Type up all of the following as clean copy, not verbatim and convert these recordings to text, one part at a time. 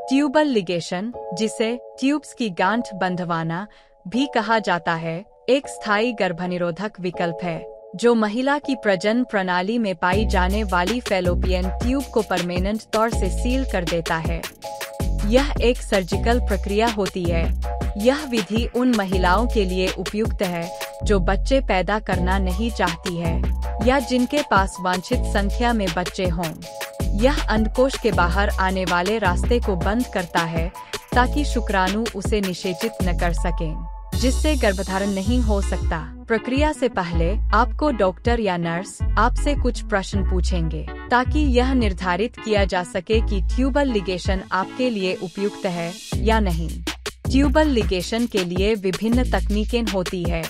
Tubal ligation, जिसे tubes की गांठ बंधवाना भी कहा जाता है, एक स्थायी गर्भनिरोधक विकल्प है जो महिला की प्रजनन प्रणाली में पाई जाने वाली फैलोपियन ट्यूब को परमानेंट तौर से सील कर देता है। यह एक सर्जिकल प्रक्रिया होती है। यह विधि उन महिलाओं के लिए उपयुक्त है जो बच्चे पैदा करना नहीं चाहती है या जिनके पास वांछित संख्या में बच्चे हों। यह अंडकोश के बाहर आने वाले रास्ते को बंद करता है ताकि शुक्राणु उसे निषेचित न कर सकें, जिससे गर्भधारण नहीं हो सकता। प्रक्रिया से पहले आपको डॉक्टर या नर्स आपसे कुछ प्रश्न पूछेंगे ताकि यह निर्धारित किया जा सके कि ट्यूबल लिगेशन आपके लिए उपयुक्त है या नहीं। ट्यूबल लिगेशन के लिए विभिन्न तकनीकें होती है।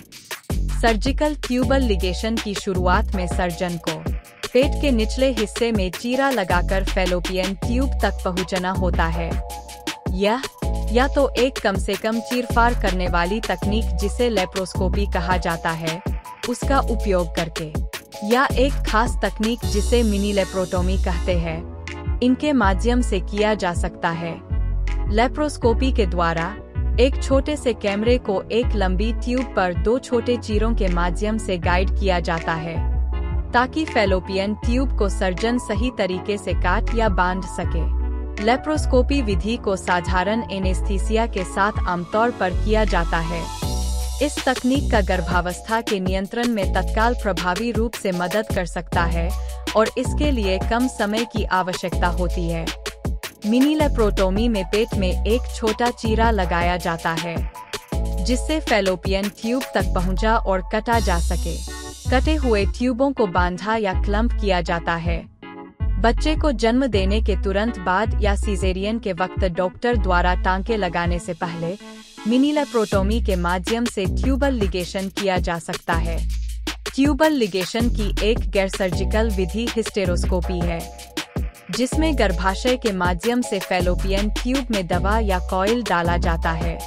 सर्जिकल ट्यूबल लिगेशन की शुरुआत में सर्जन को पेट के निचले हिस्से में चीरा लगाकर फैलोपियन ट्यूब तक पहुंचना होता है। यह या तो एक कम से कम चीरफाड़ करने वाली तकनीक जिसे लेप्रोस्कोपी कहा जाता है, उसका उपयोग करके, या एक खास तकनीक जिसे मिनी लेप्रोटोमी कहते हैं, इनके माध्यम से किया जा सकता है। लेप्रोस्कोपी के द्वारा एक छोटे से कैमरे को एक लंबी ट्यूब पर 2 छोटे चीरों के माध्यम से गाइड किया जाता है ताकि फैलोपियन ट्यूब को सर्जन सही तरीके से काट या बांध सके। लेप्रोस्कोपी विधि को साधारण एनेस्थीसिया के साथ आमतौर पर किया जाता है। इस तकनीक का गर्भावस्था के नियंत्रण में तत्काल प्रभावी रूप से मदद कर सकता है और इसके लिए कम समय की आवश्यकता होती है। मिनी लेप्रोटोमी में पेट में एक छोटा चीरा लगाया जाता है जिससे फैलोपियन ट्यूब तक पहुंचा और कटा जा सके। कटे हुए ट्यूबों को बांधा या क्लम्प किया जाता है। बच्चे को जन्म देने के तुरंत बाद या सीजेरियन के वक्त डॉक्टर द्वारा टांके लगाने से पहले मिनी लेप्रोटोमी के माध्यम से ट्यूबल लिगेशन किया जा सकता है। ट्यूबल लिगेशन की एक गैर सर्जिकल विधि हिस्टेरोस्कोपी है, जिसमें गर्भाशय के माध्यम से फैलोपियन ट्यूब में दवा या कॉइल डाला जाता है,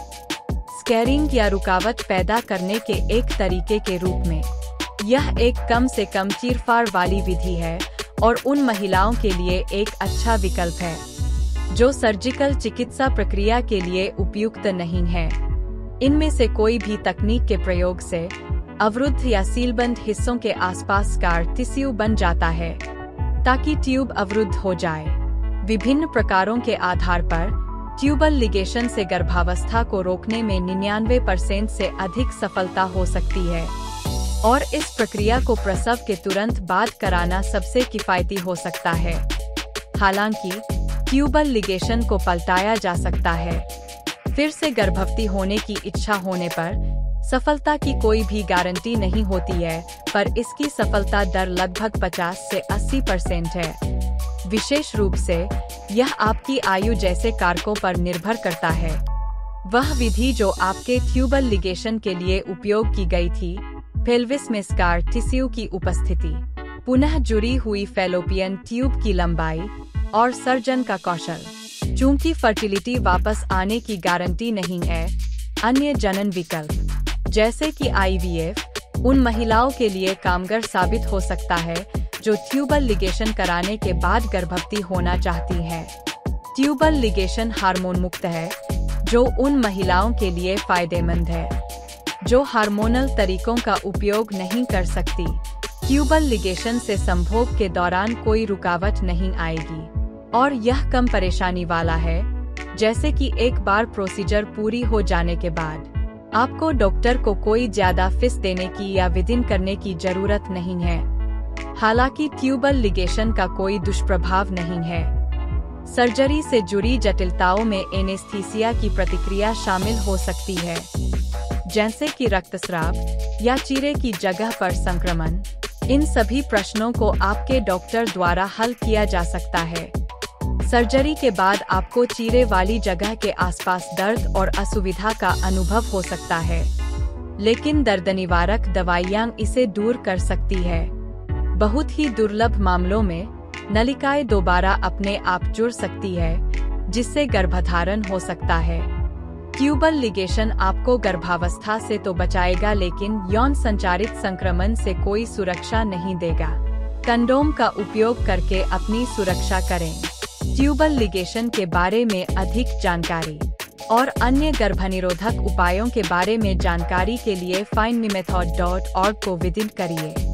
स्कैरिंग या रुकावट पैदा करने के एक तरीके के रूप में। यह एक कम से कम चीरफाड़ वाली विधि है और उन महिलाओं के लिए एक अच्छा विकल्प है जो सर्जिकल चिकित्सा प्रक्रिया के लिए उपयुक्त नहीं है। इनमें से कोई भी तकनीक के प्रयोग से अवरुद्ध या सीलबंद हिस्सों के आसपास स्कार टिश्यू बन जाता है ताकि ट्यूब अवरुद्ध हो जाए। विभिन्न प्रकारों के आधार पर ट्यूबल लिगेशन से गर्भावस्था को रोकने में 99% से अधिक सफलता हो सकती है और इस प्रक्रिया को प्रसव के तुरंत बाद कराना सबसे किफायती हो सकता है। हालांकि ट्यूबल लिगेशन को पलटाया जा सकता है। फिर से गर्भवती होने की इच्छा होने पर सफलता की कोई भी गारंटी नहीं होती है, पर इसकी सफलता दर लगभग 50 से 80% है। विशेष रूप से यह आपकी आयु जैसे कारकों पर निर्भर करता है। वह विधि जो आपके ट्यूबल लिगेशन के लिए उपयोग की गई थी, पेल्विस में स्कार टिश्यू की उपस्थिति, पुनः जुड़ी हुई फैलोपियन ट्यूब की लंबाई और सर्जन का कौशल। चूंकि फर्टिलिटी वापस आने की गारंटी नहीं है, अन्य जनन विकल्प जैसे कि IVF उन महिलाओं के लिए कामगार साबित हो सकता है जो ट्यूबल लिगेशन कराने के बाद गर्भवती होना चाहती हैं। ट्यूबल लिगेशन हार्मोन मुक्त है, जो उन महिलाओं के लिए फायदेमंद है जो हार्मोनल तरीकों का उपयोग नहीं कर सकती। ट्यूबल लिगेशन से संभोग के दौरान कोई रुकावट नहीं आएगी और यह कम परेशानी वाला है, जैसे कि एक बार प्रोसीजर पूरी हो जाने के बाद आपको डॉक्टर को कोई ज्यादा फीस देने की या विदिन करने की जरूरत नहीं है। हालांकि ट्यूबल लिगेशन का कोई दुष्प्रभाव नहीं है। सर्जरी से जुड़ी जटिलताओं में एनेस्थीसिया की प्रतिक्रिया शामिल हो सकती है, जैसे कि रक्तस्राव या चीरे की जगह पर संक्रमण। इन सभी प्रश्नों को आपके डॉक्टर द्वारा हल किया जा सकता है। सर्जरी के बाद आपको चीरे वाली जगह के आसपास दर्द और असुविधा का अनुभव हो सकता है, लेकिन दर्द निवारक दवाइयां इसे दूर कर सकती है। बहुत ही दुर्लभ मामलों में नलिकाएं दोबारा अपने आप जुड़ सकती है, जिससे गर्भधारण हो सकता है। ट्यूबल लिगेशन आपको गर्भावस्था से तो बचाएगा, लेकिन यौन संचारित संक्रमण से कोई सुरक्षा नहीं देगा। कंडोम का उपयोग करके अपनी सुरक्षा करें। ट्यूबल लिगेशन के बारे में अधिक जानकारी और अन्य गर्भनिरोधक उपायों के बारे में जानकारी के लिए findmeMethod.org को विजिट करिए।